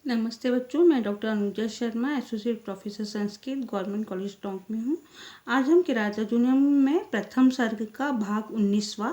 नमस्ते बच्चों, मैं doctor Anuja Sharma, associate professor Sanskrit, government college Tonk में हूँ। आज हम किराता जूनियम में प्रथम सर्ग का भाग 19वां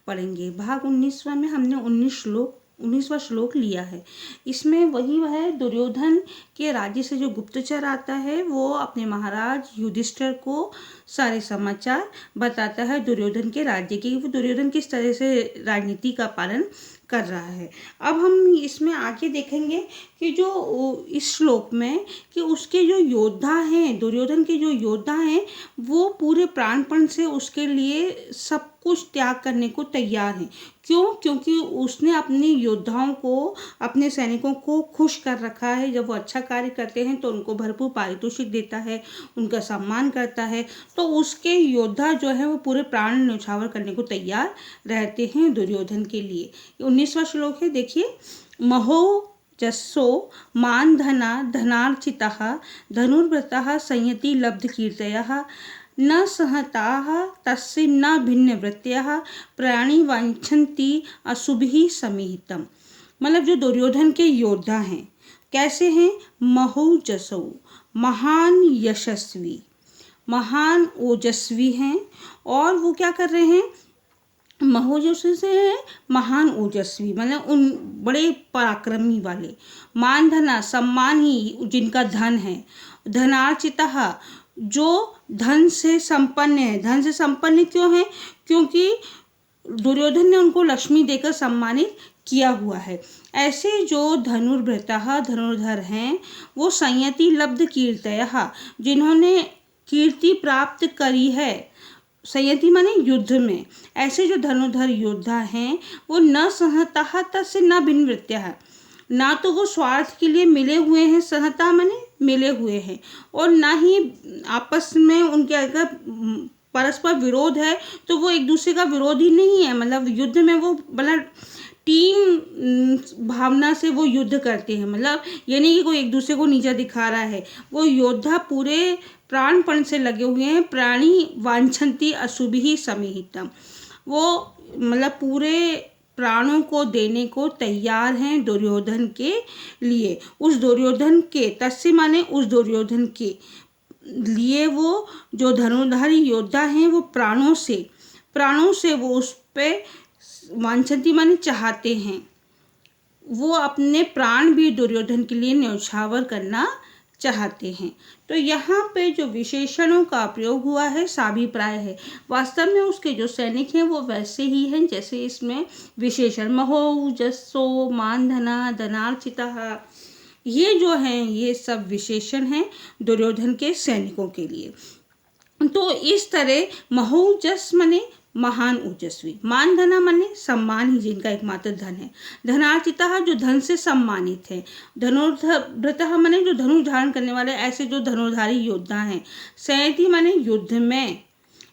पढ़ेंगे। भाग 19वां में हमने 19वां श्लोक लिया है। इसमें वह दुर्योधन के राज्य से जो गुप्तचर आता है वो अपने महाराज युधिष्ठिर को सारे समाचार बताता है दुर्योधन के राज्य की, वो दुर्योधन किस तरह से राजनीति का पालन कर रहा है। अब हम इसमें आगे देखेंगे कि जो इस श्लोक में कि उसके जो योद्धा हैं, दुर्योधन के जो योद्धा हैं, वो पूरे प्राणपण से उसके लिए सब कुछ त्याग करने को तैयार हैं। क्यों? क्योंकि उसने अपने योद्धाओं को, अपने सैनिकों को खुश कर रखा है। जब वो अच्छा कार्य करते हैं तो उनको भरपूर पारितोषिक देता है, उनका सम्मान करता है। तो उसके योद्धा जो है वो पूरे प्राण न्यौछावर करने को तैयार रहते हैं दुर्योधन के लिए। 19वां श्लोक है, देखिए। महो जस्सो मान धना धनार्चितः धनुर्व्रतः संयति लब्धकीर्तयः न सहताः तस्य न भिन्नवृत्तयः प्राणी वाञ्छन्ति अशुभिः समीहितम्। मतलब जो दुर्योधन के योद्धा हैं कैसे हैं? महोजसो, महान यशस्वी, महान ओजस्वी हैं। और वो क्या कर रहे हैं? महोजस्वी से है महान ओजस्वी, मतलब उन बड़े पराक्रमी वाले। मान धना, सम्मान ही जिनका धन है। धनार्चितः, जो धन से संपन्न है। धन से संपन्न क्यों है? क्योंकि दुर्योधन ने उनको लक्ष्मी देकर सम्मानित किया हुआ है। ऐसे जो धनुर्भृतः, धनुर्धर हैं, वो संयति लब्ध कीर्तयः, जिन्होंने कीर्ति प्राप्त करी है। संयति माने युद्ध में। ऐसे जो धनुर्धर योद्धा हैं वो न सहतः तस्य न भिन्नवृत्तयः, ना तो वो स्वार्थ के लिए मिले हुए हैं, सहता माने मिले हुए हैं, और ना ही आपस में उनके अगर परस्पर विरोध है तो वो एक दूसरे का विरोधी नहीं है। मतलब युद्ध में वो मतलब टीम भावना से वो युद्ध करते हैं। मतलब ये नहीं कि कोई एक दूसरे को नीचा दिखा रहा है। वो योद्धा पूरे प्राणपण से लगे हुए हैं। प्राणी वांछन्ति अशुभिः समीहितम्, वो मतलब पूरे प्राणों को देने को तैयार हैं दुर्योधन के लिए। उस दुर्योधन के, तस्य माने उस दुर्योधन के लिए वो जो धनुर्धारी योद्धा हैं वो प्राणों से वो उस पे वांछन्ति माने चाहते हैं। वो अपने प्राण भी दुर्योधन के लिए न्यौछावर करना चाहते हैं। तो यहाँ पे जो विशेषणों का प्रयोग हुआ है साभिप्राय है। वास्तव में उसके जो सैनिक हैं वो वैसे ही हैं जैसे इसमें विशेषण महो जस्सो मान धना धनार्चितः, ये जो हैं ये सब विशेषण हैं दुर्योधन के सैनिकों के लिए। तो इस तरह महोजस माने महान ओजस्वी, मान धना माने सम्मान ही जिनका एकमात्र धन है, धनार्चितः जो धन से सम्मानित है, धनुर्भृतः माने जो धनुष धारण करने वाले, ऐसे जो धनुर्धारी योद्धा हैं, संयति माने युद्ध में,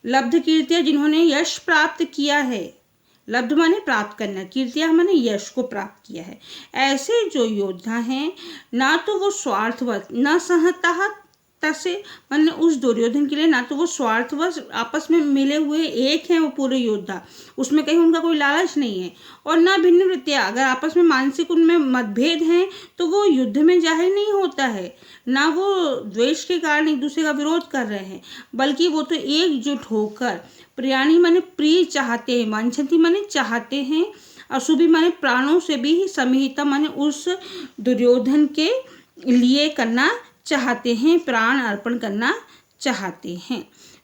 लब्ध कीर्तिया जिन्होंने यश प्राप्त किया है, लब्ध माने प्राप्त करना, कीर्तिया माने यश को प्राप्त किया है। ऐसे जो योद्धा हैं ना तो वो स्वार्थवश, न सहतः तसे मतलब उस दुर्योधन के लिए ना तो वो स्वार्थवश आपस में मिले हुए एक हैं वो पूरे योद्धा, उसमें कहीं उनका कोई लालच नहीं है, और ना भिन्न वृत्तियाँ, अगर आपस में मानसिक उनमें मतभेद हैं तो वो युद्ध में जाहिर नहीं होता है, ना वो द्वेष के कारण एक दूसरे का विरोध कर रहे हैं, बल्कि वो तो एकजुट होकर प्रियाणी माने प्रिय चाहते हैं, वांछन्ति माने चाहते हैं, अशुभि माने प्राणों से भी, समीहिता माने उस दुर्योधन के लिए करना चाहते हैं, प्राण अर्पण करना चाहते हैं।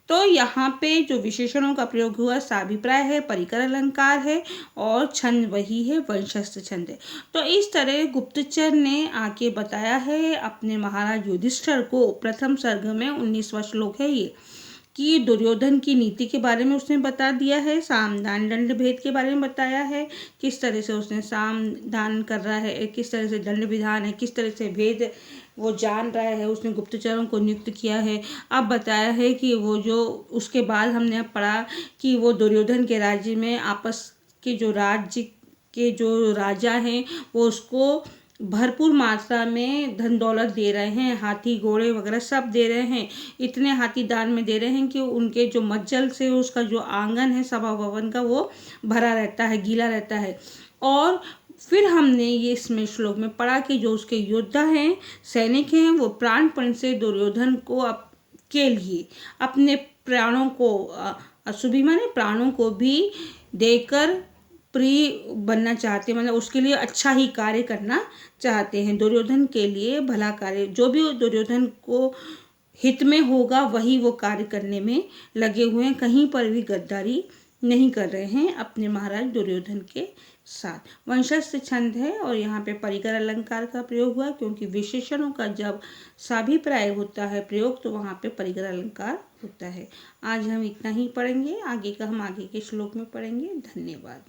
तो यहाँ पे जो विशेषणों का प्रयोग हुआ साभिप्राय है, परिकर अलंकार है, और छंद वही है, वंशस्थ छंद है। तो इस तरह गुप्तचर ने आके बताया है अपने महाराज युधिष्ठिर को। प्रथम सर्ग में 19वां श्लोक है ये, कि दुर्योधन की नीति के बारे में उसने बता दिया है, साम दान दंड भेद के बारे में बताया है, किस तरह से उसने साम दान कर रहा है, किस तरह से दंड विधान है, किस तरह से भेद वो जान रहा है, उसने गुप्तचरों को नियुक्त किया है। अब बताया है कि वो जो उसके बाद हमने अब पढ़ा कि वो दुर्योधन के राज्य में आपस के जो राज्य के जो राजा हैं वो उसको भरपूर मात्रा में धन दौलत दे रहे हैं, हाथी घोड़े वगैरह सब दे रहे हैं। इतने हाथी दान में दे रहे हैं कि उनके जो मज्जल से उसका जो आंगन है सभा भवन का वो भरा रहता है, गीला रहता है। और फिर हमने ये इसमें श्लोक में पढ़ा कि जो उसके योद्धा हैं, सैनिक हैं, वो प्राणपण से दुर्योधन को के लिए अपने प्राणों को अशुभी माने प्राणों को भी देकर प्रिय बनना चाहते हैं, मतलब उसके लिए अच्छा ही कार्य करना चाहते हैं। दुर्योधन के लिए भला कार्य, जो भी दुर्योधन को हित में होगा वही वो कार्य करने में लगे हुए हैं। कहीं पर भी गद्दारी नहीं कर रहे हैं अपने महाराज दुर्योधन के साथ। वंशस्थ छंद है और यहाँ पे परिकर अलंकार का प्रयोग हुआ, क्योंकि विशेषणों का जब साभिप्राय होता है प्रयोग तो वहाँ पे परिकर अलंकार होता है। आज हम इतना ही पढ़ेंगे, आगे का हम आगे के श्लोक में पढ़ेंगे। धन्यवाद।